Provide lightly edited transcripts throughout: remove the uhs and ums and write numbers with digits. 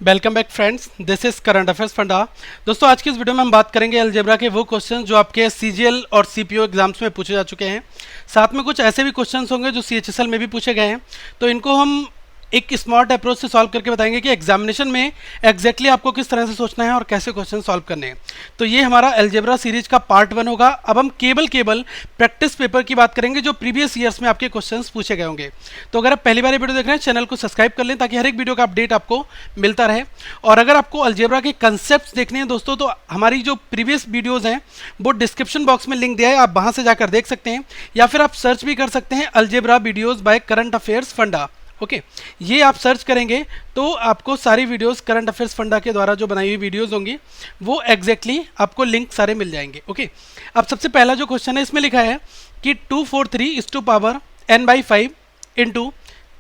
Welcome back friends, this is current affairs funda. दोस्तों, आज की इस वीडियो में हम बात करेंगे अलजेब्रा के वो क्वेश्चन जो आपके सीजीएल और सीपीओ एग्जाम्स में पूछे जा चुके हैं। साथ में कुछ ऐसे भी क्वेश्चंस होंगे जो सीएचएसएल में भी पूछे गए हैं। तो इनको हम एक स्मार्ट अप्रोच से सॉल्व करके बताएंगे कि एग्जामिनेशन में एग्जैक्टली आपको किस तरह से सोचना है और कैसे क्वेश्चन सॉल्व करने हैं। तो ये हमारा अलजेब्रा सीरीज का पार्ट 1 होगा। अब हम केवल प्रैक्टिस पेपर की बात करेंगे जो प्रीवियस ईयर्स में आपके क्वेश्चंस पूछे गए होंगे। तो अगर आप पहली बार वीडियो देख रहे हैं, चैनल को सब्सक्राइब कर लें ताकि हर एक वीडियो का अपडेट आपको मिलता रहे। और अगर आपको अलजेब्रा के कंसेप्ट देखने हैं दोस्तों, तो हमारी जो प्रीवियस वीडियोज़ हैं वो डिस्क्रिप्शन बॉक्स में लिंक दिया है, आप वहाँ से जाकर देख सकते हैं, या फिर आप सर्च भी कर सकते हैं algebra videos by current affairs funda. Okay, ये आप सर्च करेंगे तो आपको सारी वीडियोस करंट अफेयर्स फंडा के द्वारा जो बनाई हुई वीडियोस होंगी वो एग्जैक्टली आपको लिंक सारे मिल जाएंगे। ओके, अब सबसे पहला जो क्वेश्चन है इसमें लिखा है कि 243 is to power n/5 into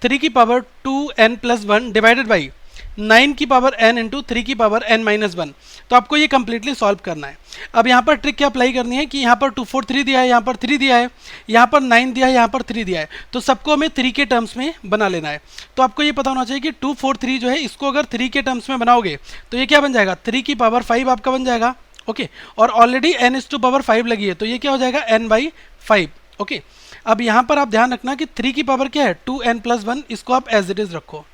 3 की पावर 2n+1 डिवाइडेड बाई 9 की पावर n इंटू 3 की पावर n-1। तो आपको ये कंप्लीटली सॉल्व करना है। अब यहाँ पर ट्रिक क्या अप्लाई करनी है कि यहाँ पर 243 दिया है, यहाँ पर 3 दिया है, यहाँ पर 9 दिया है, यहाँ पर 3 दिया है, तो सबको हमें 3 के टर्म्स में बना लेना है। तो आपको ये पता होना चाहिए कि 243 जो है इसको अगर 3 के टर्म्स में बनाओगे तो ये क्या बन जाएगा, 3 की पावर 5 आपका बन जाएगा। ओके, और ऑलरेडी n/5 लगी है तो ये क्या हो जाएगा, n/5। ओके, अब यहाँ पर आप ध्यान रखना कि 3 की पावर क्या है, 2n+1, इसको आप एज इट इज रखो।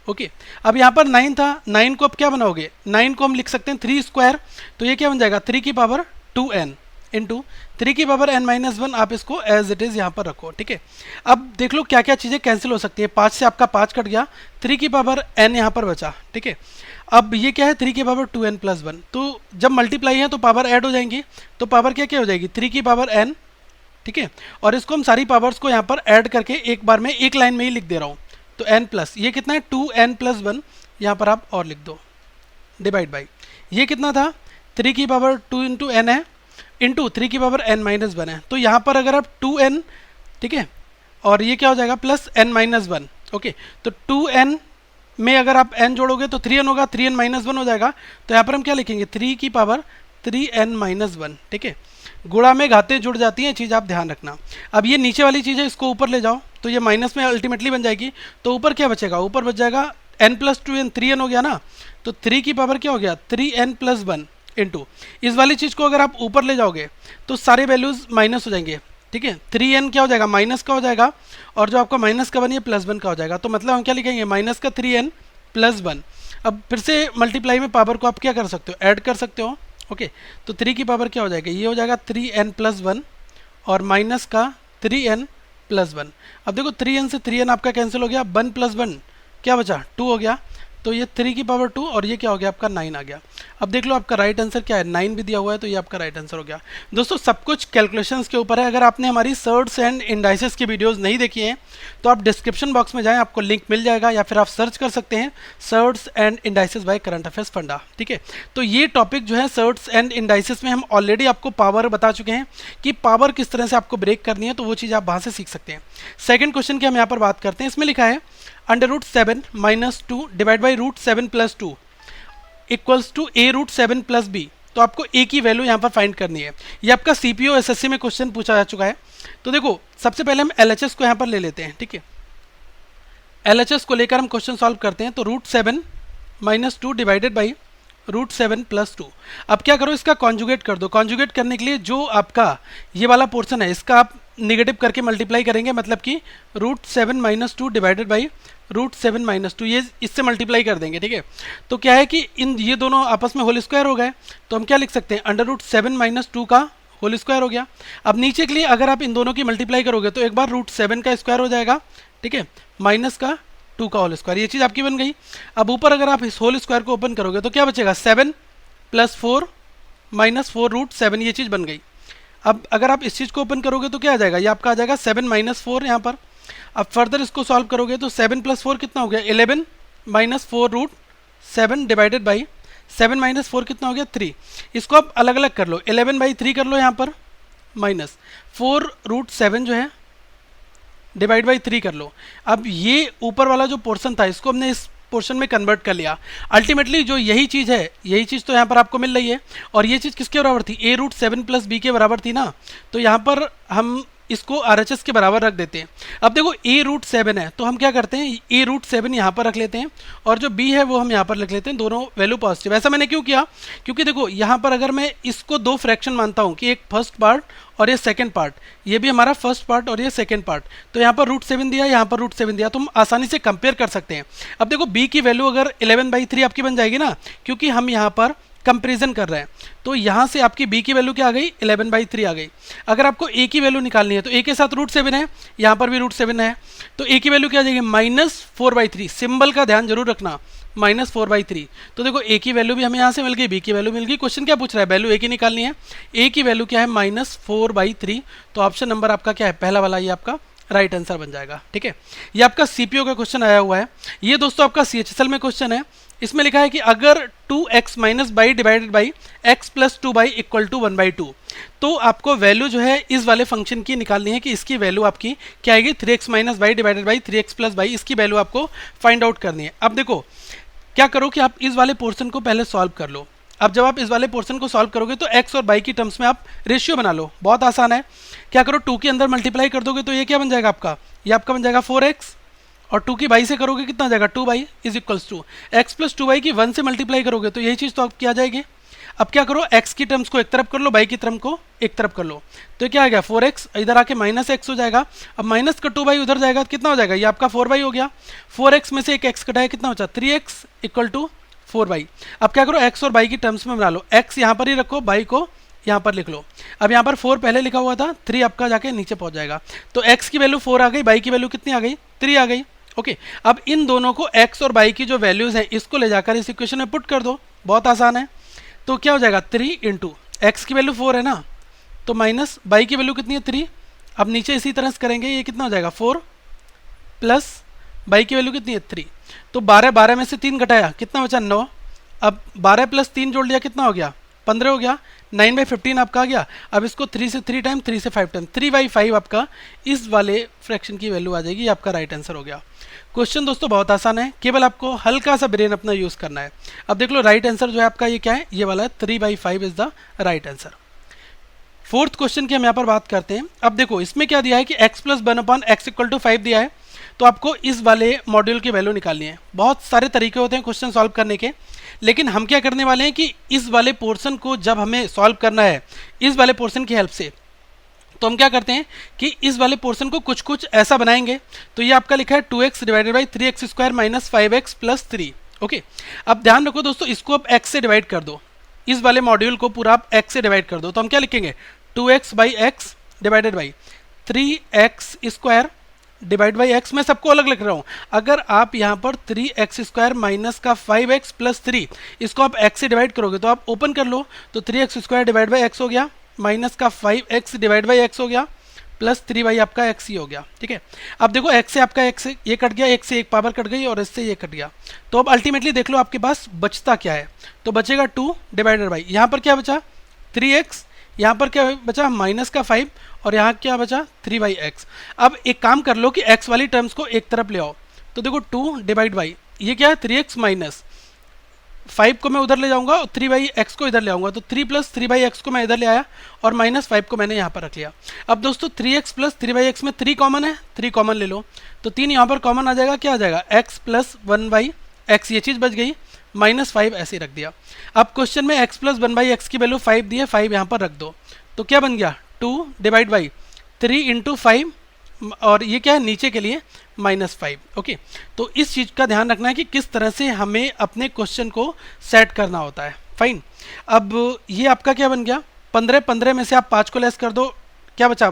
ओके, अब यहाँ पर 9 था, 9 को अब क्या बनाओगे, 9 को हम लिख सकते हैं 3 स्क्वायर, तो ये क्या बन जाएगा, 3 की पावर 2n इंटू 3 की पावर n-1। आप इसको एज इट इज़ यहाँ पर रखो। ठीक है, अब देख लो क्या क्या चीज़ें कैंसिल हो सकती है। 5 से आपका 5 कट गया, 3 की पावर n यहाँ पर बचा। ठीक है, अब ये क्या है, 3 की पावर 2n+1, तो जब मल्टीप्लाई है तो पावर ऐड हो जाएंगी, तो पावर क्या क्या हो जाएगी, 3 की पावर n। ठीक है, और इसको हम सारी पावर्स को यहाँ पर ऐड करके एक बार में एक लाइन में ही लिख दे रहा हूँ। तो n प्लस ये कितना है, 2n+1, यहाँ पर आप और लिख दो, डिवाइड बाई ये कितना था, 3 की पावर 2 इंटू n है, इंटू 3 की पावर n-1 है। तो यहाँ पर अगर आप 2n, ठीक है, और ये क्या हो जाएगा प्लस n-1। ओके, तो 2n में अगर आप n जोड़ोगे तो 3n होगा, 3n-1 हो जाएगा। तो यहाँ पर हम क्या लिखेंगे, 3 की पावर 3n-1। ठीक है, गुणा में घातें जुड़ जाती हैं, चीज़ आप ध्यान रखना। अब ये नीचे वाली चीज़ है, इसको ऊपर ले जाओ तो ये माइनस में अल्टीमेटली बन जाएगी। तो ऊपर क्या बचेगा, ऊपर बच जाएगा n+2n, 3n हो गया ना, तो 3 की पावर क्या हो गया, 3n+1 इंटू इस वाली चीज़ को अगर आप ऊपर ले जाओगे तो सारे वैल्यूज़ माइनस हो जाएंगे। ठीक है, 3n क्या हो जाएगा, माइनस का हो जाएगा, और जो आपका माइनस का बनी है +1 का हो जाएगा। तो मतलब हम क्या लिखेंगे, माइनस का 3n+1। अब फिर से मल्टीप्लाई में पावर को आप क्या कर सकते हो, ऐड कर सकते हो। ओके, तो 3 की पावर क्या हो जाएगा, ये हो जाएगा 3n+1 और माइनस का 3n+1। अब देखो 3n से 3n आपका कैंसिल हो गया, 1+1 क्या बचा, 2 हो गया। तो ये 3 की पावर 2 और ये क्या हो गया आपका 9 आ गया। अब देख लो आपका राइट आंसर क्या है, 9 भी दिया हुआ है, तो ये आपका राइट आंसर हो गया। दोस्तों, सब कुछ कैलकुलेशंस के ऊपर है। अगर आपने हमारी सर्ट्स एंड इंडाइसेस की वीडियोस नहीं देखी हैं तो आप डिस्क्रिप्शन बॉक्स में जाएं, आपको लिंक मिल जाएगा, या फिर आप सर्च कर सकते हैं shirts and indices by current affairs funda. ठीक है, तो ये टॉपिक जो है सर्ट्स एंड इंडाइसेस में हम ऑलरेडी आपको पावर बता चुके हैं कि पावर किस तरह से आपको ब्रेक करनी है, तो वो चीज़ आप वहाँ से सीख सकते हैं। सेकेंड क्वेश्चन की हम यहाँ पर बात करते हैं। इसमें लिखा है √7 - 2 divide by √7 + 2 equals to a√7 + b। तो आपको a की वैल्यू यहाँ पर फाइंड करनी है। ये आपका सीपीओ एसएससी में क्वेश्चन पूछा जा चुका है। तो देखो, सबसे पहले हम एलएचएस को यहाँ पर ले लेते हैं। ठीक है, एलएचएस को लेकर हम क्वेश्चन सॉल्व करते हैं। तो √7 - 2 डिवाइडेड बाई √7 + 2। अब क्या करो, इसका कॉन्जुगेट कर दो। कॉन्जुगेट करने के लिए जो आपका ये वाला पोर्शन है इसका आप निगेटिव करके मल्टीप्लाई करेंगे, मतलब कि √7 - 2 डिवाइडेड बाई √7 - 2, ये इससे मल्टीप्लाई कर देंगे। ठीक है, तो क्या है कि इन ये दोनों आपस में होल स्क्वायर हो गए, तो हम क्या लिख सकते हैं, √7 - 2 का होल स्क्वायर हो गया। अब नीचे के लिए अगर आप इन दोनों की मल्टीप्लाई करोगे तो एक बार √7 का स्क्वायर हो जाएगा, ठीक है, माइनस का 2 का होल स्क्वायर, ये चीज़ आपकी बन गई। अब ऊपर अगर आप इस होल स्क्वायर को ओपन करोगे तो क्या बचेगा, 7 + 4 - 4 √7, ये चीज़ बन गई। अब अगर आप इस चीज़ को ओपन करोगे तो क्या आ जाएगा, ये आपका आ जाएगा 7 - 4 यहाँ पर। अब फर्दर इसको सॉल्व करोगे तो 7 + 4 कितना हो गया, 11 - 4 √7 डिवाइडेड बाई 7 - 4 कितना हो गया, 3। इसको आप अलग अलग कर लो, 11/3 कर लो यहाँ पर, माइनस 4 √7 जो है डिवाइड बाई 3 कर लो। अब ये ऊपर वाला जो पोर्शन था इसको हमने इस पोर्शन में कन्वर्ट कर लिया। अल्टीमेटली जो यही चीज़ है, यही चीज़ तो यहाँ पर आपको मिल रही है, और ये चीज़ किसके बराबर थी, a√7 + b के बराबर थी ना। तो यहाँ पर हम इसको RHS के बराबर रख देते हैं। अब देखो a√7 है तो हम क्या करते हैं, a√7 यहाँ पर रख लेते हैं और जो b है वो हम यहाँ पर रख लेते हैं, दोनों वैल्यू पॉजिटिव। ऐसा मैंने क्यों किया, क्योंकि देखो यहाँ पर अगर मैं इसको दो फ्रैक्शन मानता हूँ कि एक फर्स्ट पार्ट और ये सेकंड पार्ट, ये भी हमारा फर्स्ट पार्ट और ये सेकंड पार्ट, तो यहाँ पर √7 दिया, यहाँ पर √7 दिया, तो हम आसानी से कंपेयर कर सकते हैं। अब देखो b की वैल्यू अगर 11/3 आपकी बन जाएगी ना, क्योंकि हम यहाँ पर कंपेरिजन कर रहे हैं, तो यहाँ से आपकी b की वैल्यू क्या आ गई, 11/3 आ गई। अगर आपको a की वैल्यू निकालनी है तो a के साथ √7 है, यहाँ पर भी √7 है, तो a की वैल्यू क्या आ जाएगी, -4/3। सिंबल का ध्यान जरूर रखना, -4/3। तो देखो a की वैल्यू भी हमें यहाँ से मिल गई, b की वैल्यू मिल गई। क्वेश्चन क्या पूछ रहा है, वैल्यू a की निकालनी है, a की वैल्यू क्या है, -4/3। तो ऑप्शन नंबर आपका क्या है, पहला वाला, ये आपका राइट आंसर बन जाएगा। ठीक है, ये आपका सीपीओ का क्वेश्चन आया हुआ है। ये दोस्तों आपका CHSL में क्वेश्चन है। इसमें लिखा है कि अगर 2x - y divided by x + 2y = 1/2, तो आपको वैल्यू जो है इस वाले फंक्शन की निकालनी है कि इसकी वैल्यू आपकी क्या आएगी, 3x - y divided by 3x + y, इसकी वैल्यू आपको फाइंड आउट करनी है। अब देखो क्या करो कि आप इस वाले पोर्शन को पहले सॉल्व कर लो। अब जब आप इस वाले पोर्शन को सॉल्व करोगे तो x और y की टर्म्स में आप रेशियो बना लो, बहुत आसान है। क्या करो, 2 के अंदर मल्टीप्लाई कर दोगे तो ये क्या बन जाएगा आपका, ये आपका बन जाएगा 4x, और 2 की y से करोगे कितना आ जाएगा, 2y = x + 2y की 1 से मल्टीप्लाई करोगे तो यही चीज़ तो आपकी आ जाएगी। अब क्या करो, x की टर्म्स को एक तरफ कर लो, y की टर्म को एक तरफ कर लो, तो क्या आ गया, 4x, इधर आके -x हो जाएगा। अब माइनस का 2y उधर जाएगा तो कितना हो जाएगा, ये आपका 4y हो गया। 4x में से एक x कटाया, कितना बचा, 3x = 4y। अब क्या करो, x और y की टर्म्स में बना लो, x यहाँ पर ही रखो, y को यहाँ पर लिख लो। अब यहाँ पर 4 पहले लिखा हुआ था, 3 आपका जाके नीचे पहुँच जाएगा। तो x की वैल्यू 4 आ गई, y की वैल्यू कितनी आ गई, 3 आ गई। ओके, अब इन दोनों को x और y की जो वैल्यूज हैं इसको ले जाकर इस इक्वेशन में पुट कर दो, बहुत आसान है। तो क्या हो जाएगा, 3 × x की वैल्यू 4 है ना, तो माइनस y की वैल्यू कितनी है, 3। अब नीचे इसी तरह से करेंगे, ये कितना हो जाएगा, 4 प्लस y की वैल्यू कितनी है, 3। तो 12 में से 3 घटाया, कितना बचा, 9। अब 12 + 3 जोड़ लिया, कितना हो गया, 15 हो गया। 9/15 आपका आ गया। अब इसको 3 से 3 टाइम, 3 से 5 टाइम, 3/5 आपका इस वाले फ्रैक्शन की वैल्यू आ जाएगी। ये आपका राइट आंसर हो गया। क्वेश्चन दोस्तों बहुत आसान है, केवल आपको हल्का सा ब्रेन अपना यूज करना है। अब देख लो राइट आंसर जो है आपका ये क्या है, ये वाला है, 3/5 is the right answer. Fourth question की हम यहाँ पर बात करते हैं। अब देखो इसमें क्या दिया है कि x + 1/x = 5 दिया है, तो आपको इस वाले मॉड्यूल की वैल्यू निकालनी है। बहुत सारे तरीके होते हैं क्वेश्चन सॉल्व करने के, लेकिन हम क्या करने वाले हैं कि इस वाले पोर्शन को जब हमें सॉल्व करना है इस वाले पोर्शन की हेल्प से, तो हम क्या करते हैं कि इस वाले पोर्शन को कुछ कुछ ऐसा बनाएंगे। तो ये आपका लिखा है 2x / 3x² - 5x + 3। ओके, अब ध्यान रखो दोस्तों, इसको आप x से डिवाइड कर दो, इस वाले मॉड्यूल को पूरा आप x से डिवाइड कर दो। तो हम क्या लिखेंगे, 2x/x divided by 3x² divide by x। मैं सबको अलग लिख रहा हूँ। अगर आप यहाँ पर 3x² माइनस का 5x + 3 इसको आप x से डिवाइड करोगे तो आप ओपन कर लो, तो 3x² डिवाइड बाई x हो गया, माइनस का 5x डिवाइड बाई x हो गया, प्लस 3y आपका x ही हो गया। ठीक है, अब देखो x से आपका x ये कट गया, x से एक पावर कट गई और इससे ये कट गया। तो अब अल्टीमेटली देख लो आपके पास बचता क्या है, तो बचेगा 2 डिवाइडेड बाई, यहाँ पर क्या बचा 3x, यहाँ पर क्या बचा माइनस का 5 और यहाँ क्या बचा 3/x। अब एक काम कर लो कि x वाली टर्म्स को एक तरफ ले आओ, तो देखो 2 डिवाइड बाई ये क्या है 3x माइनस 5 को मैं उधर ले जाऊंगा और 3/x को इधर ले आऊंगा, तो 3 + 3/x को मैं इधर ले आया और -5 को मैंने यहाँ पर रख लिया। अब दोस्तों 3x + 3/x में 3 कॉमन है, 3 कॉमन ले लो, तो 3 यहाँ पर कॉमन आ जाएगा, क्या आ जाएगा x + 1/x, ये चीज़ बच गई, -5 ऐसे रख दिया। अब क्वेश्चन में x + 1/x की वैल्यू 5 दी है, 5 यहाँ पर रख दो, तो क्या बन गया 2 डिवाइड बाई 3 × 5 और ये क्या है नीचे के लिए -5। ओके, तो इस चीज़ का ध्यान रखना है कि किस तरह से हमें अपने क्वेश्चन को सेट करना होता है। फाइन, अब ये आपका क्या बन गया 15 में से आप 5 को लेस कर दो, क्या बचा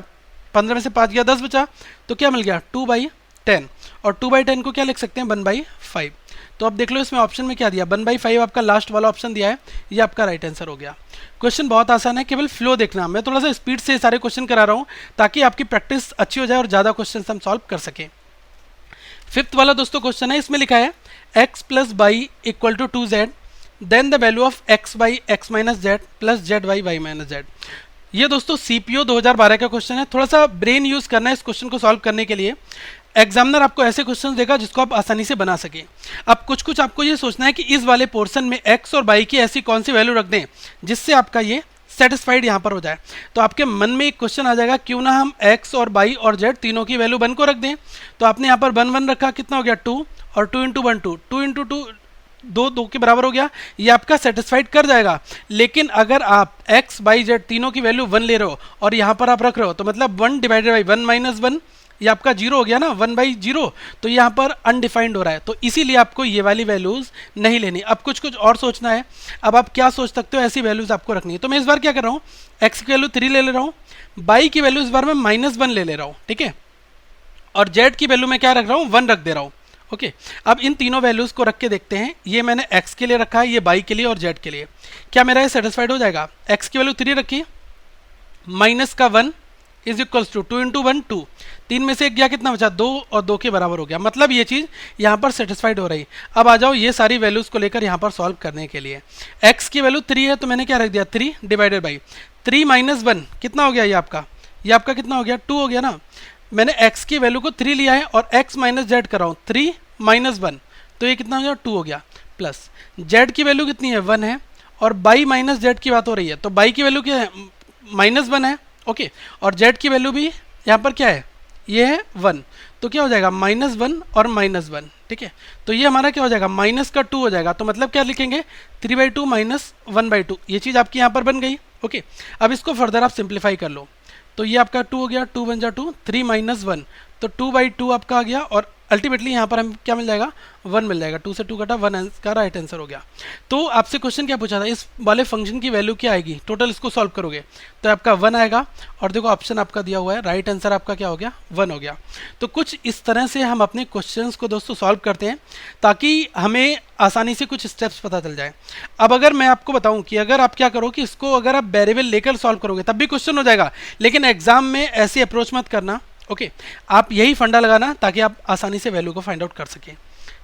15 में से 5 गया 10 बचा, तो क्या मिल गया 2/10 और 2/10 को क्या लिख सकते हैं 1/5। तो अब देख लो इसमें ऑप्शन में क्या दिया 1/5 आपका लास्ट वाला ऑप्शन दिया है, ये आपका राइट आंसर हो गया। क्वेश्चन बहुत आसान है, केवल फ्लो देखना। मैं थोड़ा सा स्पीड से सारे क्वेश्चन करा रहा हूँ ताकि आपकी प्रैक्टिस अच्छी हो जाए और ज़्यादा क्वेश्चन हम सॉल्व कर सकें। फिफ्थ वाला दोस्तों क्वेश्चन है, इसमें लिखा है x + y = 2z, then the value of x/x - z plus z/y - z। ये दोस्तों CPO 2012 का क्वेश्चन है। थोड़ा सा ब्रेन यूज करना है इस क्वेश्चन को सॉल्व करने के लिए। एग्जामिनर आपको ऐसे क्वेश्चन देगा जिसको आप आसानी से बना सकें। अब कुछ कुछ आपको ये सोचना है कि इस वाले पोर्शन में x और y की ऐसी कौन सी वैल्यू रख दें जिससे आपका ये सेटिस्फाइड यहाँ पर हो जाए। तो आपके मन में एक क्वेश्चन आ जाएगा, क्यों ना हम x और y और z तीनों की वैल्यू 1 को रख दें। तो आपने यहाँ पर 1 1 रखा, कितना हो गया 2, और 2 इंटू 1 2, 2 इंटू 2 2 के बराबर हो गया, ये आपका सेटिस्फाइड कर जाएगा। लेकिन अगर आप x y z तीनों की वैल्यू 1 ले रहे हो और यहाँ पर आप रख रहे हो, तो मतलब 1 डिवाइडेड बाई 1 माइनस 1, ये आपका 0 हो गया ना, 1 बाई 0, तो यहाँ पर अनडिफाइंड हो रहा है। तो इसीलिए आपको ये वाली वैल्यूज़ नहीं लेनी। अब कुछ कुछ और सोचना है। अब आप क्या सोच सकते हो, ऐसी वैल्यूज़ आपको रखनी है। तो मैं इस बार क्या कर रहा हूँ, x की वैल्यू 3 ले रहा हूँ, y की वैल्यू इस बार मैं -1 ले रहा हूँ, ठीक है, और z की वैल्यू मैं क्या रख रहा हूँ, 1 रख दे रहा हूँ। ओके, अब इन तीनों वैल्यूज़ को रख के देखते हैं। ये मैंने x के लिए रखा है, ये y के लिए और z के लिए। क्या मेरा ये सेटिस्फाइड हो जाएगा? x की वैल्यू 3 रखी, माइनस का 1 इज इक्वल्स टू 2 इंटू 1 2, 3 में से एक गया, कितना बचा 2, और 2 के बराबर हो गया। मतलब ये चीज़ यहाँ पर सेटिस्फाइड हो रही। अब आ जाओ ये सारी वैल्यूज़ को लेकर यहाँ पर सॉल्व करने के लिए। x की वैल्यू 3 है, तो मैंने क्या रख दिया 3 डिवाइडेड बाई 3 माइनस 1, कितना हो गया ये आपका कितना हो गया 2 हो गया ना। मैंने x की वैल्यू को 3 लिया है और x माइनस जेड कर रहा हूँ, 3 माइनस 1, तो ये कितना हो गया 2 हो गया, प्लस z की वैल्यू कितनी है 1 है, और y माइनस जेड की बात हो रही है, तो y की वैल्यू क्या है -1 है। ओके, और z की वैल्यू भी यहाँ पर क्या है, ये है 1, तो क्या हो जाएगा -1 और -1, ठीक है। तो ये हमारा क्या हो जाएगा, माइनस का 2 हो जाएगा। तो मतलब क्या लिखेंगे 3/2 माइनस 1/2, ये चीज़ आपकी यहाँ पर बन गई। ओके, अब इसको फर्दर आप सिंप्लीफाई कर लो, तो ये आपका 2 हो गया, 2 1 जा 2, 3 माइनस 1, तो 2/2 आपका आ गया, और अल्टीमेटली यहाँ पर हम क्या मिल जाएगा 1 मिल जाएगा। 2 से 2 कटा 1 का राइट आंसर हो गया। तो आपसे क्वेश्चन क्या पूछा था, इस वाले फंक्शन की वैल्यू क्या आएगी, टोटल इसको सॉल्व करोगे तो आपका 1 आएगा, और देखो ऑप्शन आपका दिया हुआ है, राइट आंसर आपका क्या हो गया 1 हो गया। तो कुछ इस तरह से हम अपने क्वेश्चंस को दोस्तों सॉल्व करते हैं, ताकि हमें आसानी से कुछ स्टेप्स पता चल जाए। अब अगर मैं आपको बताऊं कि अगर आप क्या करो कि इसको अगर आप वेरिएबल लेकर सॉल्व करोगे तब भी क्वेश्चन हो जाएगा, लेकिन एग्जाम में ऐसी अप्रोच मत करना। ओके, आप यही फंडा लगाना ताकि आप आसानी से वैल्यू को फाइंड आउट कर सकें।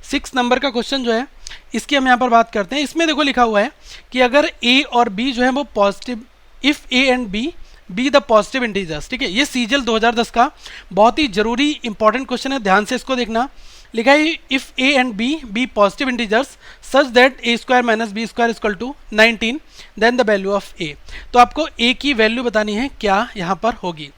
6 नंबर का क्वेश्चन जो है, इसकी हम यहाँ पर बात करते हैं। इसमें देखो लिखा हुआ है कि अगर a और b जो है वो positive, if a and b be the positive integers, ठीक है। ये सीजीएल 2010 का बहुत ही जरूरी इंपॉर्टेंट क्वेश्चन है, ध्यान से इसको देखना। लिखा है if a and b be positive integers such that a square minus b square equal to 19, then the value of a। तो आपको a की वैल्यू बतानी है, क्या यहाँ पर होगी।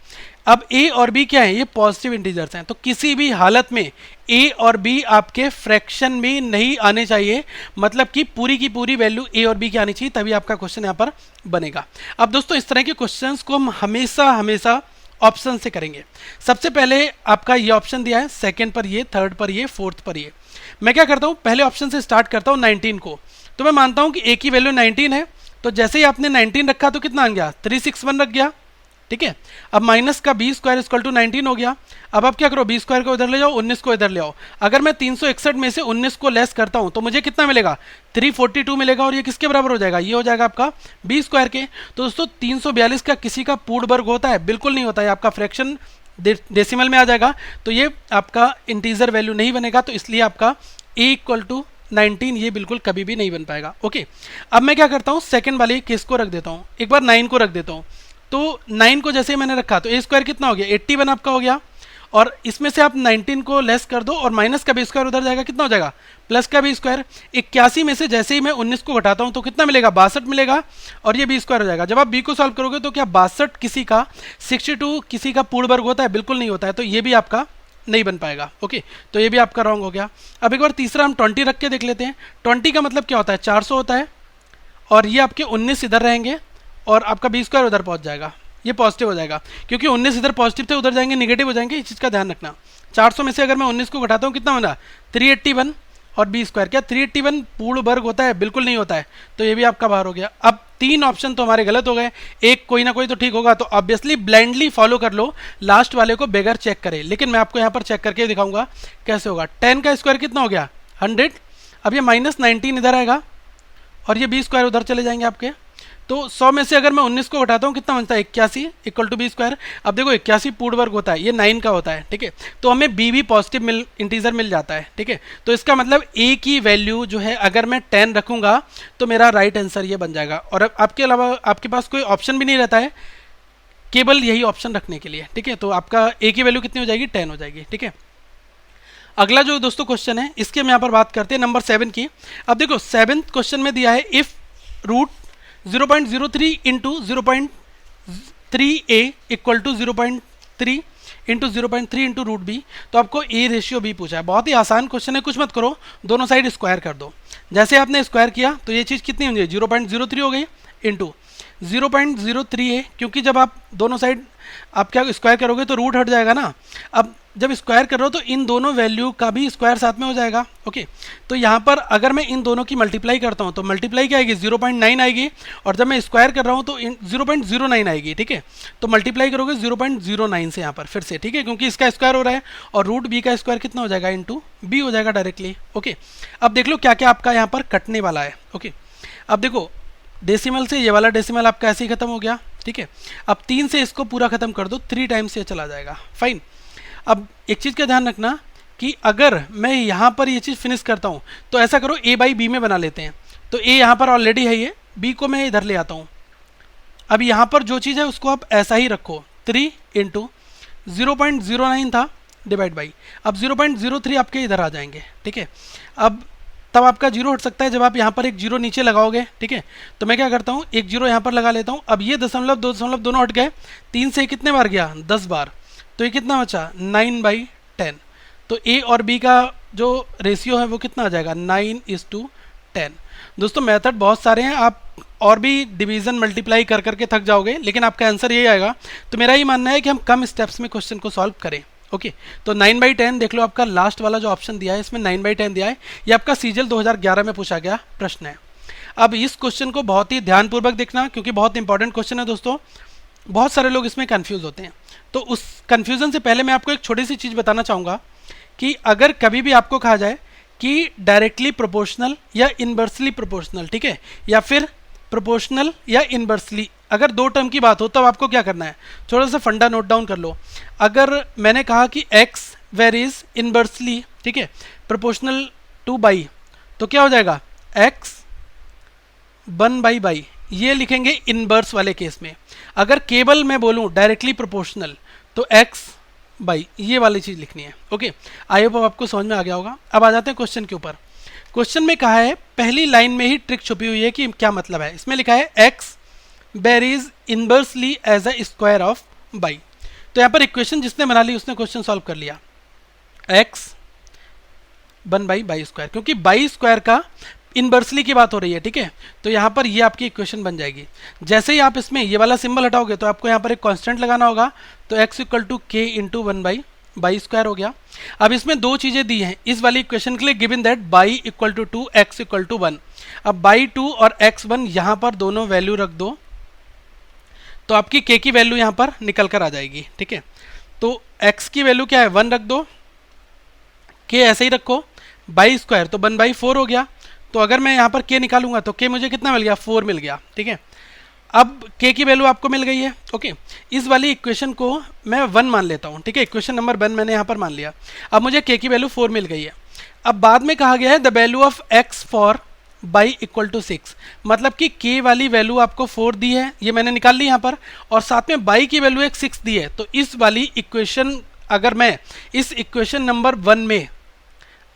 अब a और b क्या है, ये पॉजिटिव इंटीजर्स हैं, तो किसी भी हालत में a और b आपके फ्रैक्शन में नहीं आने चाहिए, मतलब कि पूरी की पूरी वैल्यू a और b की आनी चाहिए, तभी आपका क्वेश्चन यहाँ पर बनेगा। अब दोस्तों इस तरह के क्वेश्चंस को हम हमेशा हमेशा ऑप्शन से करेंगे। सबसे पहले आपका ये ऑप्शन दिया है, सेकंड पर ये, थर्ड पर ये, फोर्थ पर ये। मैं क्या करता हूँ, पहले ऑप्शन से स्टार्ट करता हूँ 19 को। तो मैं मानता हूँ कि a की वैल्यू 19 है, तो जैसे ही आपने 19 रखा तो कितना आ गया 361 रख गया, ठीक है। अब माइनस का बी स्क्वायर इक्वल टू 19 हो गया। अब आप क्या करो, बी स्क्वायर को इधर ले जाओ, 19 को इधर ले आओ। अगर मैं 361 में से 19 को लेस करता हूं तो मुझे कितना मिलेगा 342 मिलेगा, और ये किसके बराबर हो जाएगा, ये हो जाएगा आपका बी स्क्वायर के। तो दोस्तों 342 का किसी का पूर्ण वर्ग होता है, बिल्कुल नहीं होता है, आपका फ्रैक्शन डेसिमल में आ जाएगा, तो ये आपका इंटीजर वैल्यू नहीं बनेगा। तो इसलिए आपका ए इक्वल टू 19 ये बिल्कुल कभी भी नहीं बन पाएगा। ओके, अब मैं क्या करता हूँ, सेकेंड वाले केस को रख देता हूँ, एक बार 9 को रख देता हूँ। तो 9 को जैसे ही मैंने रखा तो ए स्क्वायर कितना हो गया 81 आपका हो गया, और इसमें से आप 19 को लेस कर दो और माइनस का बी स्क्वायर उधर जाएगा, कितना हो जाएगा प्लस का बी स्क्वायर। 81 में से जैसे ही मैं 19 को घटाता हूं तो कितना मिलेगा 62 मिलेगा, और ये बी स्क्वायर हो जाएगा। जब आप बी को सॉल्व करोगे तो क्या 62 किसी का, 62 किसी का पूर्ण वर्ग होता है, बिल्कुल नहीं होता है, तो ये भी आपका नहीं बन पाएगा। ओके, तो ये भी आपका रॉन्ग हो गया। अब एक बार तीसरा हम 20 रख के देख लेते हैं। 20 का मतलब क्या होता है 400 होता है, और ये आपके 19 इधर रहेंगे और आपका बी स्क्वायर उधर पहुंच जाएगा, ये पॉजिटिव हो जाएगा, क्योंकि 19 इधर पॉजिटिव थे उधर जाएंगे नेगेटिव हो जाएंगे, इस चीज़ का ध्यान रखना। 400 में से अगर मैं 19 को घटाता हूँ कितना होना 381, और बी स्क्वायर क्या 381 पूर्ण वर्ग होता है, बिल्कुल नहीं होता है, तो ये भी आपका बाहर हो गया। अब 3 ऑप्शन तो हमारे गलत हो गए, एक कोई ना कोई तो ठीक होगा, तो ऑब्वियसली ब्लाइंडली फॉलो कर लो, लास्ट वाले को बगैर चेक करे। लेकिन मैं आपको यहाँ पर चेक करके दिखाऊंगा कैसे होगा। 10 का स्क्वायर कितना हो गया 100, अब ये -19 इधर आएगा और ये बी स्क्वायर उधर चले जाएंगे आपके। तो 100 में से अगर मैं 19 को घटाता हूँ कितना बनता है 81 इक्वल टू बी स्क्वायर। अब देखो 81 पूर्ण वर्ग होता है, ये 9 का होता है, ठीक है, तो हमें बी भी पॉजिटिव इंटीजर मिल जाता है, ठीक है। तो इसका मतलब ए की वैल्यू जो है अगर मैं 10 रखूंगा तो मेरा राइट आंसर ये बन जाएगा, और अब आपके अलावा आपके पास कोई ऑप्शन भी नहीं रहता है केवल यही ऑप्शन रखने के लिए, ठीक है। तो आपका ए की वैल्यू कितनी हो जाएगी 10 हो जाएगी, ठीक है। अगला जो दोस्तों क्वेश्चन है इसके हम यहाँ पर बात करते हैं नंबर 7 की। अब देखो 7th क्वेश्चन में दिया है if root 0.03 into 0.3a equal to 0.3 into 0.3 into root b, तो आपको ए रेशियो बी पूछा है। बहुत ही आसान क्वेश्चन है, कुछ मत करो, दोनों साइड स्क्वायर कर दो। जैसे आपने स्क्वायर किया तो ये चीज़ कितनी हो जाएगी, 0.03 हो गई इंटू 0.03 है, क्योंकि जब आप दोनों साइड आप क्या स्क्वायर करोगे तो रूट हट जाएगा ना। अब जब स्क्वायर कर रहे हो तो इन दोनों वैल्यू का भी स्क्वायर साथ में हो जाएगा। ओके, तो यहाँ पर अगर मैं इन दोनों की मल्टीप्लाई करता हूँ तो मल्टीप्लाई क्या आएगी, 0.9 आएगी, और जब मैं स्क्वायर कर रहा हूँ तो 0.09 आएगी। ठीक है, तो मल्टीप्लाई करोगे 0.09 से यहाँ पर फिर से, ठीक है, क्योंकि इसका स्क्वायर हो रहा है, और रूट बी का स्क्वायर कितना हो जाएगा, इंटू बी हो जाएगा डायरेक्टली। ओके, अब देख लो क्या क्या आपका यहाँ पर कटने वाला है। ओके, अब देखो डेसिमल से ये वाला डेसिमल आपका ऐसे ही खत्म हो गया। ठीक है, अब 3 से इसको पूरा खत्म कर दो, 3 टाइम्स ये चला जाएगा। फाइन, अब एक चीज़ का ध्यान रखना कि अगर मैं यहाँ पर ये चीज़ फिनिश करता हूँ तो ऐसा करो a बाई बी में बना लेते हैं। तो a यहाँ पर ऑलरेडी है, ये b को मैं इधर ले आता हूँ। अब यहाँ पर जो चीज़ है उसको आप ऐसा ही रखो, 3 इंटू 0.09 था डिवाइड बाई, अब 0.03 आपके इधर आ जाएंगे। ठीक है, अब तब आपका जीरो हट सकता है जब आप यहाँ पर एक जीरो नीचे लगाओगे। ठीक है, तो मैं क्या करता हूँ, एक जीरो यहाँ पर लगा लेता हूँ। अब ये दशमलव दो दशमलव दोनों हट गए, 3 से कितने बार गया, 10 बार, तो ये कितना बचा, 9/10। तो ए और बी का जो रेशियो है वो कितना आ जाएगा, 9:10। दोस्तों मेथड बहुत सारे हैं, आप और भी डिवीजन मल्टीप्लाई कर करके थक जाओगे, लेकिन आपका आंसर यही आएगा। तो मेरा ये मानना है कि हम कम स्टेप्स में क्वेश्चन को सॉल्व करें। ओके, तो 9/10 देख लो, आपका लास्ट वाला जो ऑप्शन दिया है इसमें 9/10 दिया है, ये आपका सीजीएल 2011 में पूछा गया प्रश्न है। अब इस क्वेश्चन को बहुत ही ध्यानपूर्वक देखना, क्योंकि बहुत इंपॉर्टेंट क्वेश्चन है दोस्तों, बहुत सारे लोग इसमें कंफ्यूज होते हैं। तो उस कंफ्यूजन से पहले मैं आपको एक छोटी सी चीज़ बताना चाहूँगा कि अगर कभी भी आपको कहा जाए कि डायरेक्टली प्रोपोर्शनल या इनवर्सली प्रोपोर्शनल, ठीक है, या फिर प्रोपोर्शनल या इनवर्सली, अगर दो टर्म की बात हो तब आपको क्या करना है, थोड़ा सा फंडा नोट डाउन कर लो। अगर मैंने कहा कि x वेरीज इनवर्सली, ठीक है, प्रोपोर्शनल टू बाई, तो क्या हो जाएगा, x 1/बाई, ये लिखेंगे इनवर्स वाले केस में। अगर केवल मैं बोलूं डायरेक्टली प्रोपोर्शनल तो x बाई, ये वाली चीज़ लिखनी है। ओके, आई होप आपको समझ में आ गया होगा। अब आ जाते हैं क्वेश्चन के ऊपर। क्वेश्चन में कहा है, पहली लाइन में ही ट्रिक छुपी हुई है कि क्या मतलब है। इसमें लिखा है x varies inversely as a square of by. तो यहाँ पर इक्वेशन जिसने बना ली उसने क्वेश्चन सॉल्व कर लिया, x 1/बाई स्क्वायर, क्योंकि बाई स्क्वायर का इनवर्सली की बात हो रही है। ठीक है, तो यहाँ पर ये आपकी इक्वेशन बन जाएगी। जैसे ही आप इसमें ये वाला सिंबल हटाओगे तो आपको यहाँ पर एक कांस्टेंट लगाना होगा, तो x equal to k into 1/बाई स्क्वायर हो गया। अब इसमें दो चीज़ें दी हैं इस वाली इक्वेशन के लिए, given that by equal to 2, x equal to 1। अब बाई 2 और x1 यहाँ पर दोनों वैल्यू रख दो, तो आपकी k की वैल्यू यहाँ पर निकल कर आ जाएगी। ठीक है, तो x की वैल्यू क्या है, 1 रख दो, k ऐसे ही रखो, बाई स्क्वायर तो 1/4 हो गया। तो अगर मैं यहाँ पर k निकालूंगा तो k मुझे कितना मिल गया, 4 मिल गया। ठीक है, अब k की वैल्यू आपको मिल गई है। ओके, इस वाली इक्वेशन को मैं 1 मान लेता हूँ। ठीक है, इक्वेशन नंबर 1 मैंने यहाँ पर मान लिया। अब मुझे k की वैल्यू 4 मिल गई है। अब बाद में कहा गया है the value of x for by equal to 6, मतलब कि k वाली वैल्यू आपको 4 दी है, ये मैंने निकाल ली यहाँ पर, और साथ में बाई की वैल्यू एक 6 दी है। तो इस वाली इक्वेशन, अगर मैं इस इक्वेशन नंबर 1 में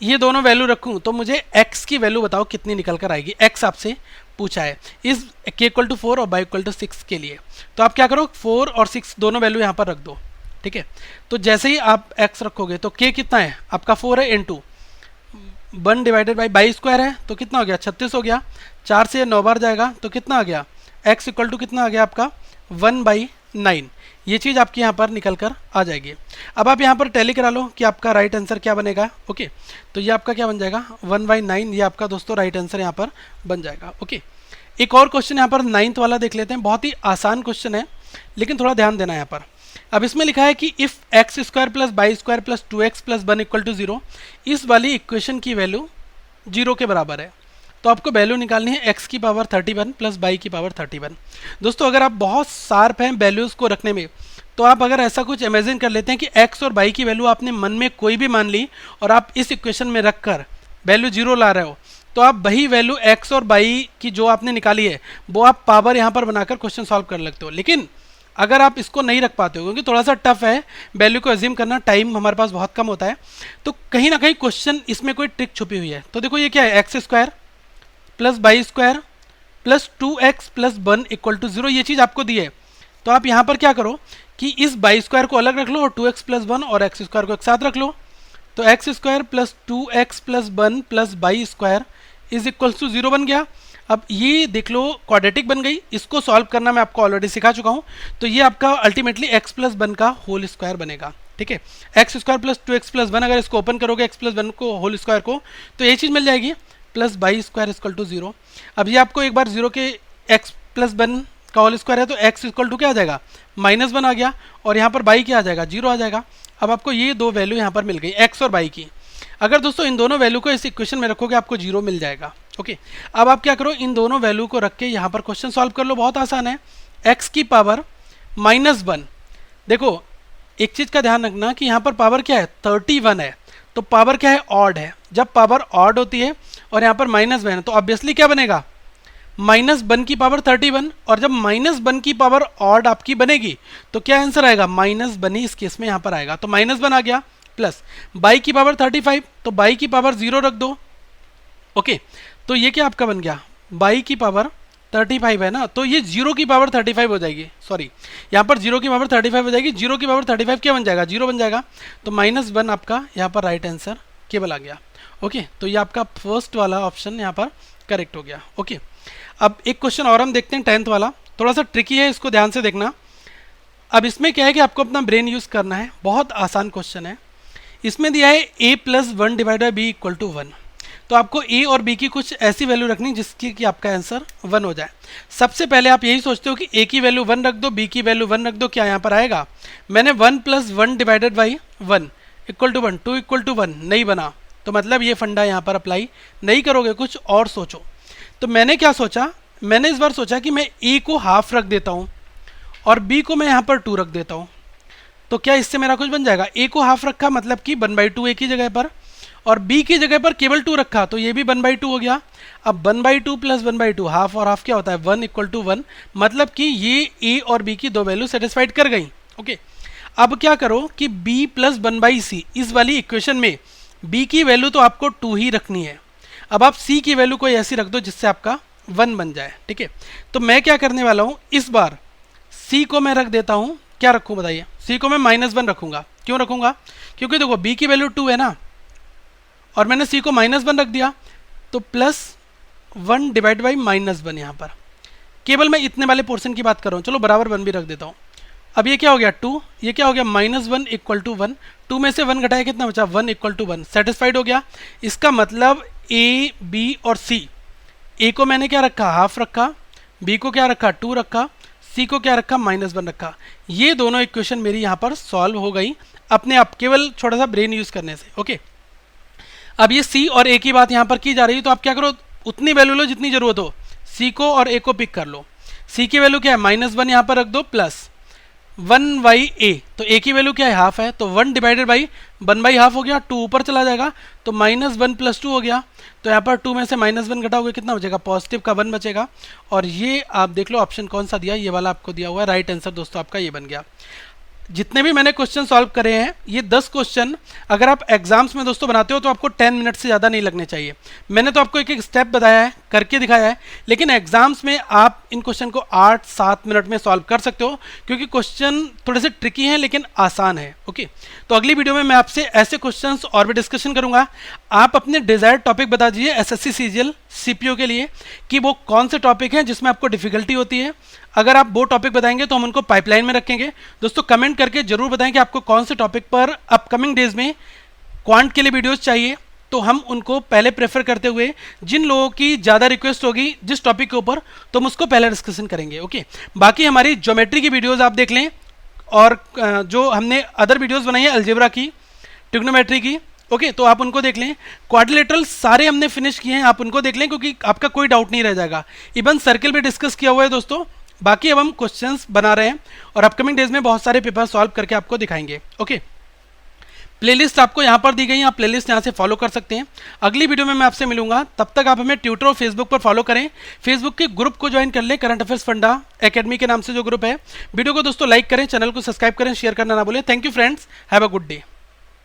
ये दोनों वैल्यू रखूं तो मुझे x की वैल्यू बताओ कितनी निकल कर आएगी। x आपसे पूछा है इस k इक्वल टू 4 और बाई इक्वल टू 6 के लिए। तो आप क्या करो, 4 और 6 दोनों वैल्यू यहाँ पर रख दो। ठीक है, तो जैसे ही आप x रखोगे तो k कितना है आपका, 4 है, into 1 divided by by square है, तो कितना हो गया, 36 हो गया। 4 से 9 बार जाएगा तो कितना आ गया, x इक्वल टू कितना आ गया आपका, 1/9। ये चीज़ आपकी यहाँ पर निकल कर आ जाएगी। अब आप यहाँ पर टैली करा लो कि आपका राइट आंसर क्या बनेगा। ओके, तो ये आपका क्या बन जाएगा, 1/9, ये आपका दोस्तों राइट आंसर यहाँ पर बन जाएगा। ओके, एक और क्वेश्चन यहाँ पर 9th वाला देख लेते हैं। बहुत ही आसान क्वेश्चन है, लेकिन थोड़ा ध्यान देना यहाँ पर। अब इसमें लिखा है कि if x square plus by square plus 2x plus 1 equal to 0, इस वाली इक्वेशन की वैल्यू 0 के बराबर है। तो आपको वैल्यू निकालनी है x की पावर 31 प्लस बाई की पावर 31। दोस्तों अगर आप बहुत शार्प हैं वैल्यूज़ को रखने में, तो आप अगर ऐसा कुछ इमेजिन कर लेते हैं कि x और बाई की वैल्यू आपने मन में कोई भी मान ली और आप इस इक्वेशन में रख कर वैल्यू 0 ला रहे हो, तो आप वही वैल्यू x और बाई की जो आपने निकाली है वो आप पावर यहाँ पर बनाकर क्वेश्चन सॉल्व कर लेते हो। लेकिन अगर आप इसको नहीं रख पाते हो, क्योंकि थोड़ा सा टफ है वैल्यू को एज्यूम करना, टाइम हमारे पास बहुत कम होता है, तो कहीं ना कहीं क्वेश्चन इसमें कोई ट्रिक छुपी हुई है। तो देखो ये क्या है, x square plus by square plus 2x plus 1 equal to 0, ये चीज़ आपको दी है। तो आप यहाँ पर क्या करो कि इस बाई स्क्वायर को अलग रख लो और 2x प्लस 1 और x स्क्वायर को एक साथ रख लो। तो x square plus 2x plus 1 plus by square is equals to 0 बन गया। अब ये देख लो क्वाड्रेटिक बन गई, इसको सॉल्व करना मैं आपको ऑलरेडी सिखा चुका हूँ। तो ये आपका अल्टीमेटली x प्लस 1 का होल स्क्वायर बनेगा, ठीक है। X square plus 2x plus 1, अगर इसको ओपन करोगे x प्लस 1 को होल स्क्वायर को, तो ये चीज़ मिल जाएगी plus by square equal to 0। अब ये आपको एक बार 0 के x प्लस 1 का होल स्क्वायर है तो x इक्वल टू क्या आ जाएगा, -1 आ गया, और यहाँ पर बाई क्या आ जाएगा, 0 आ जाएगा। अब आपको ये दो वैल्यू यहाँ पर मिल गई x और बाई की। अगर दोस्तों इन दोनों वैल्यू को इस इक्वेशन में रखोगे आपको 0 मिल जाएगा, ओके। अब आप क्या करो, इन दोनों वैल्यू को रख के यहाँ पर क्वेश्चन सॉल्व कर लो, बहुत आसान है। x की पावर -1, देखो एक चीज़ का ध्यान रखना कि यहाँ पर पावर क्या है, 31 है, तो पावर क्या है, ऑड है। जब पावर ऑड होती है और यहाँ पर -1 है तो ऑब्वियसली क्या बनेगा, -1 की पावर 31, और जब -1 की पावर ऑड आपकी बनेगी तो क्या आंसर आएगा, -1 ही इस केस में यहाँ पर आएगा। तो -1 आ गया, प्लस बाई की पावर 35, तो बाई की पावर 0 रख दो, ओके। तो ये क्या आपका बन गया, बाई की पावर 35 है ना, तो ये 0 की पावर 35 हो जाएगी, सॉरी यहाँ पर 0 की पावर 35 हो जाएगी। 0 की पावर 35 क्या बन जाएगा, 0 बन जाएगा। तो -1 आपका यहाँ पर राइट आंसर केवल आ गया, ओके। तो ये आपका फर्स्ट वाला ऑप्शन यहाँ पर करेक्ट हो गया, ओके। अब एक क्वेश्चन और हम देखते हैं 10th वाला, थोड़ा सा ट्रिकी है, इसको ध्यान से देखना। अब इसमें क्या है कि आपको अपना ब्रेन यूज़ करना है, बहुत आसान क्वेश्चन है। इसमें दिया है a plus 1 divide by b equal to 1, तो आपको a और b की कुछ ऐसी वैल्यू रखनी जिसकी कि आपका आंसर 1 हो जाए। सबसे पहले आप यही सोचते हो कि a की वैल्यू 1 रख दो, b की वैल्यू 1 रख दो, क्या यहाँ पर आएगा। मैंने 1 plus 1 divided by 1 equal to 1, 2 equal to 1 नहीं बना, तो मतलब ये फंडा यहाँ पर अप्लाई नहीं करोगे, कुछ और सोचो। तो मैंने क्या सोचा, मैंने इस बार सोचा कि मैं a को हाफ रख देता हूँ और b को मैं यहाँ पर 2 रख देता हूँ, तो क्या इससे मेरा कुछ बन जाएगा। a को हाफ रखा मतलब कि 1/2 a की जगह पर, और b की जगह पर केवल 2 रखा तो ये भी 1/2 हो गया। अब 1/2 प्लस 1/2 हाफ और हाफ क्या होता है, 1 इक्वल टू 1, मतलब कि ये a और b की दो वैल्यू सेटिस्फाइड कर गई, ओके। अब क्या करो कि b प्लस 1/c, इस वाली इक्वेशन में b की वैल्यू तो आपको 2 ही रखनी है। अब आप c की वैल्यू कोई ऐसी रख दो जिससे आपका 1 बन जाए, ठीक है। तो मैं क्या करने वाला हूँ, इस बार c को मैं रख देता हूँ, क्या रखूँ बताइए, c को मैं -1 रखूँगा। क्यों रखूँगा, क्योंकि देखो b की वैल्यू 2 है ना, और मैंने c को -1 रख दिया, तो +1 डिवाइड बाई -1 यहाँ पर, केवल मैं इतने वाले पोर्शन की बात कर रहा हूँ, चलो बराबर 1 भी रख देता हूँ। अब ये क्या हो गया 2, ये क्या हो गया -1 इक्वल टू 1, 2 में से 1 घटाया कितना बचा, 1 इक्वल टू 1, सेटिस्फाइड हो गया। इसका मतलब a, b और c, a को मैंने क्या रखा, हाफ रखा, b को क्या रखा, 2 रखा, c को क्या रखा, -1 रखा। ये दोनों इक्वेशन मेरी यहाँ पर सॉल्व हो गई अपने आप, केवल थोड़ा सा ब्रेन यूज़ करने से, ओके। अब ये c और a की बात यहाँ पर की जा रही है, तो आप क्या करो, उतनी वैल्यू लो जितनी जरूरत हो, c को और a को पिक कर लो। c की वैल्यू क्या है, -1 यहाँ पर रख दो, प्लस 1 बाई a, तो a की वैल्यू क्या है, हाफ है, तो 1 डिवाइडेड बाई 1/2 हो गया, 2 ऊपर चला जाएगा, तो -1 प्लस 2 हो गया। तो यहाँ पर 2 में से -1 घटाओगे कितना बचेगा, पॉजिटिव का 1 बचेगा। और ये आप देख लो ऑप्शन कौन सा दिया, ये वाला आपको दिया हुआ है, राइट आंसर दोस्तों आपका ये बन गया। जितने भी मैंने क्वेश्चन सॉल्व करे हैं, ये 10 क्वेश्चन अगर आप एग्जाम्स में दोस्तों बनाते हो तो आपको 10 मिनट से ज़्यादा नहीं लगने चाहिए। मैंने तो आपको एक एक स्टेप बताया है, करके दिखाया है, लेकिन एग्जाम्स में आप इन क्वेश्चन को 8-7 मिनट में सॉल्व कर सकते हो, क्योंकि क्वेश्चन थोड़े से ट्रिकी हैं लेकिन आसान है, ओके। तो अगली वीडियो में मैं आपसे ऐसे क्वेश्चन और भी डिस्कशन करूंगा। आप अपने डिजायर्ड टॉपिक बता दीजिए एसएससी सीजीएल सीपीओ के लिए कि वो कौन से टॉपिक हैं जिसमें आपको डिफिकल्टी होती है। अगर आप वो टॉपिक बताएंगे तो हम उनको पाइपलाइन में रखेंगे। दोस्तों कमेंट करके जरूर बताएं कि आपको कौन से टॉपिक पर अपकमिंग डेज में क्वांट के लिए वीडियोस चाहिए, तो हम उनको पहले प्रेफर करते हुए जिन लोगों की ज़्यादा रिक्वेस्ट होगी जिस टॉपिक के ऊपर, तो हम उसको पहले डिस्कशन करेंगे, ओके। बाकी हमारी ज्योमेट्री की वीडियोज़ आप देख लें, और जो हमने अदर वीडियोज़ बनाई है अलजेब्रा की, ट्रिग्नोमेट्री की, ओके, तो आप उनको देख लें। क्वाड्रिलेटरल सारे हमने फिनिश किए हैं, आप उनको देख लें क्योंकि आपका कोई डाउट नहीं रह जाएगा। इवन सर्किल भी डिस्कस किया हुआ है दोस्तों। बाकी अब हम क्वेश्चंस बना रहे हैं और अपकमिंग डेज में बहुत सारे पेपर सॉल्व करके आपको दिखाएंगे, ओके। प्लेलिस्ट आपको यहाँ पर दी गई है, आप प्लेलिस्ट यहाँ से फॉलो कर सकते हैं। अगली वीडियो में मैं आपसे मिलूंगा, तब तक आप हमें ट्विटर और फेसबुक पर फॉलो करें। फेसबुक के ग्रुप को ज्वाइन कर लें, करंट अफेयर्स फंडा एकेडमी के नाम से जो ग्रुप है। वीडियो को दोस्तों लाइक करें, चैनल को सब्सक्राइब करें, शेयर करना ना भूलें। Thank you friends, have a good day.